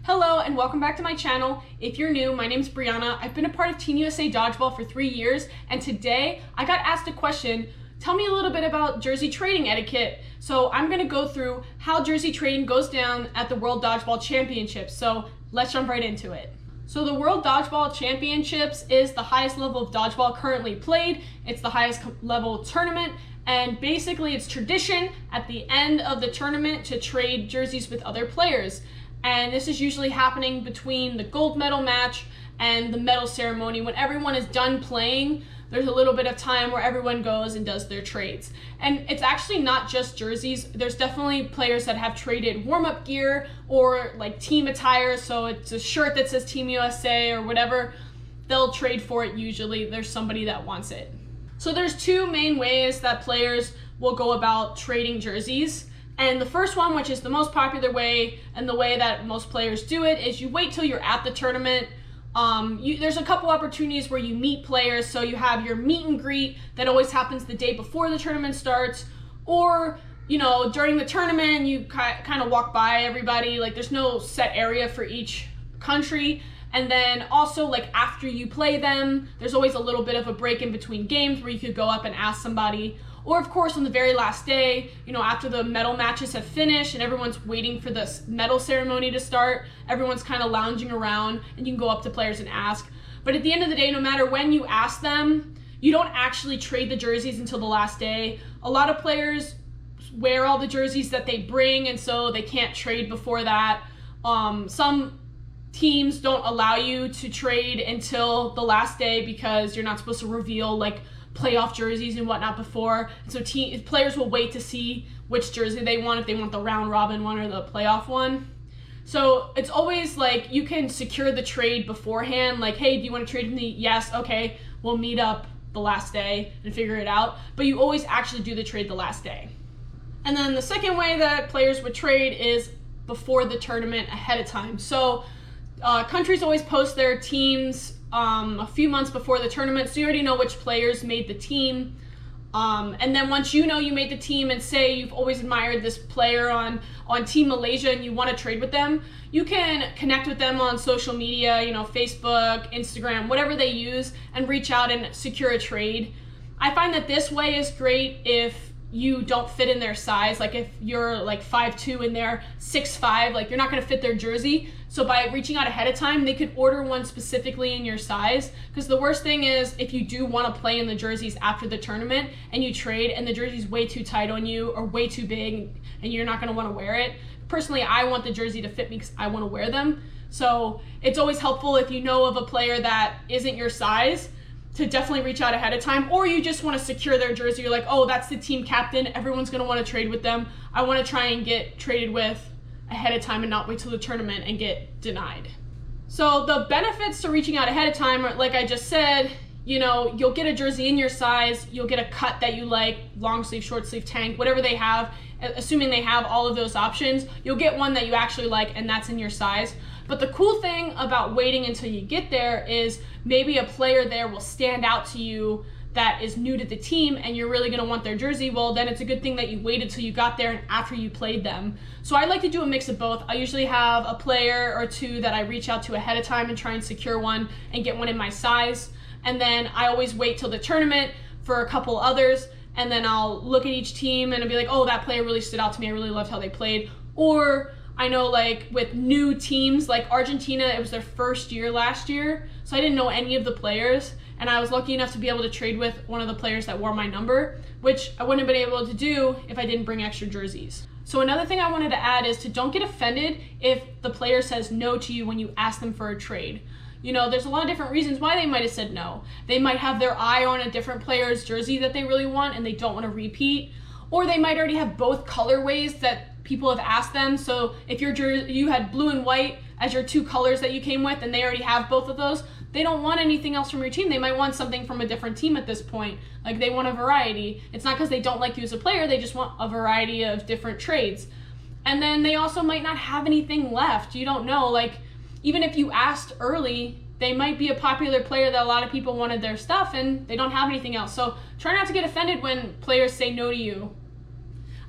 Hello and welcome back to my channel. If you're new, my name's Brianna. I've been a part of Team USA Dodgeball for 3 years, and today I got asked a question. Tell me a little bit about jersey trading etiquette. So I'm gonna go through how jersey trading goes down at the World Dodgeball Championships. So let's jump right into it. So the World Dodgeball Championships is the highest level of dodgeball currently played. It's the highest level tournament, and basically it's tradition at the end of the tournament to trade jerseys with other players. And this is usually happening between the gold medal match and the medal ceremony. When everyone is done playing, there's a little bit of time where everyone goes and does their trades. And it's actually not just jerseys. There's definitely players that have traded warm-up gear or like team attire. So it's a shirt that says Team USA or whatever. They'll trade for it usually. There's somebody that wants it. So there's two main ways that players will go about trading jerseys. And the first one, which is the most popular way and the way that most players do it, is you wait till you're at the tournament. There's a couple opportunities where you meet players. So you have your meet and greet that always happens the day before the tournament starts, or during the tournament you kind of walk by everybody. Like there's no set area for each country. And then also like after you play them, there's always a little bit of a break in between games where you could go up and ask somebody. Or of course on the very last day, after the medal matches have finished and everyone's waiting for the medal ceremony to start, everyone's kind of lounging around and you can go up to players and ask. But at the end of the day, no matter when you ask them, you don't actually trade the jerseys until the last day. A lot of players wear all the jerseys that they bring, and so they can't trade before that. Some teams don't allow you to trade until the last day because you're not supposed to reveal like playoff jerseys and whatnot before. So players will wait to see which jersey they want, if they want the round robin one or the playoff one. So it's always like you can secure the trade beforehand. Like, hey, do you want to trade with me? Yes, okay, we'll meet up the last day and figure it out. But you always actually do the trade the last day. And then the second way that players would trade is before the tournament ahead of time. So countries always post their teams a few months before the tournament, so you already know which players made the team. And then once you know you made the team, and say you've always admired this player on Team Malaysia and you want to trade with them, you can connect with them on social media, Facebook, Instagram, whatever they use, and reach out and secure a trade. I find that this way is great if you don't fit in their size. Like if you're like 5'2" and they're 6'5", like you're not going to fit their jersey. So by reaching out ahead of time, they could order one specifically in your size. Because the worst thing is if you do want to play in the jerseys after the tournament and you trade and the jersey's way too tight on you or way too big and you're not going to want to wear it. Personally, I want the jersey to fit me because I want to wear them. So it's always helpful if you know of a player that isn't your size to definitely reach out ahead of time, or you just want to secure their jersey. You're like, oh, that's the team captain. Everyone's going to want to trade with them. I want to try and get traded with ahead of time and not wait till the tournament and get denied. So the benefits to reaching out ahead of time are, like I just said, you'll get a jersey in your size, you'll get a cut that you like, long sleeve, short sleeve, tank, whatever they have, assuming they have all of those options, you'll get one that you actually like and that's in your size. But the cool thing about waiting until you get there is maybe a player there will stand out to you that is new to the team and you're really going to want their jersey. Well, then it's a good thing that you waited till you got there and after you played them. So I like to do a mix of both. I usually have a player or two that I reach out to ahead of time and try and secure one and get one in my size. And then I always wait till the tournament for a couple others, and then I'll look at each team and I'll be like, oh, that player really stood out to me. I really loved how they played. Or I know like with new teams, like Argentina, it was their first year last year, so I didn't know any of the players, and I was lucky enough to be able to trade with one of the players that wore my number, which I wouldn't have been able to do if I didn't bring extra jerseys. So another thing I wanted to add is to don't get offended if the player says no to you when you ask them for a trade. There's a lot of different reasons why they might have said no. They might have their eye on a different player's jersey that they really want and they don't want to repeat, or they might already have both colorways that people have asked them. So if you had blue and white as your two colors that you came with and they already have both of those, they don't want anything else from your team. They might want something from a different team at this point. Like they want a variety. It's not because they don't like you as a player, they just want a variety of different trades. And then they also might not have anything left. You don't know, like even if you asked early, they might be a popular player that a lot of people wanted their stuff and they don't have anything else. So try not to get offended when players say no to you.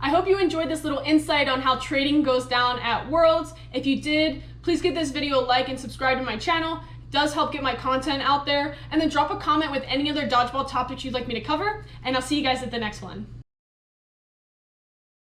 I hope you enjoyed this little insight on how trading goes down at Worlds. If you did, please give this video a like and subscribe to my channel. It does help get my content out there. And then drop a comment with any other dodgeball topics you'd like me to cover, and I'll see you guys at the next one.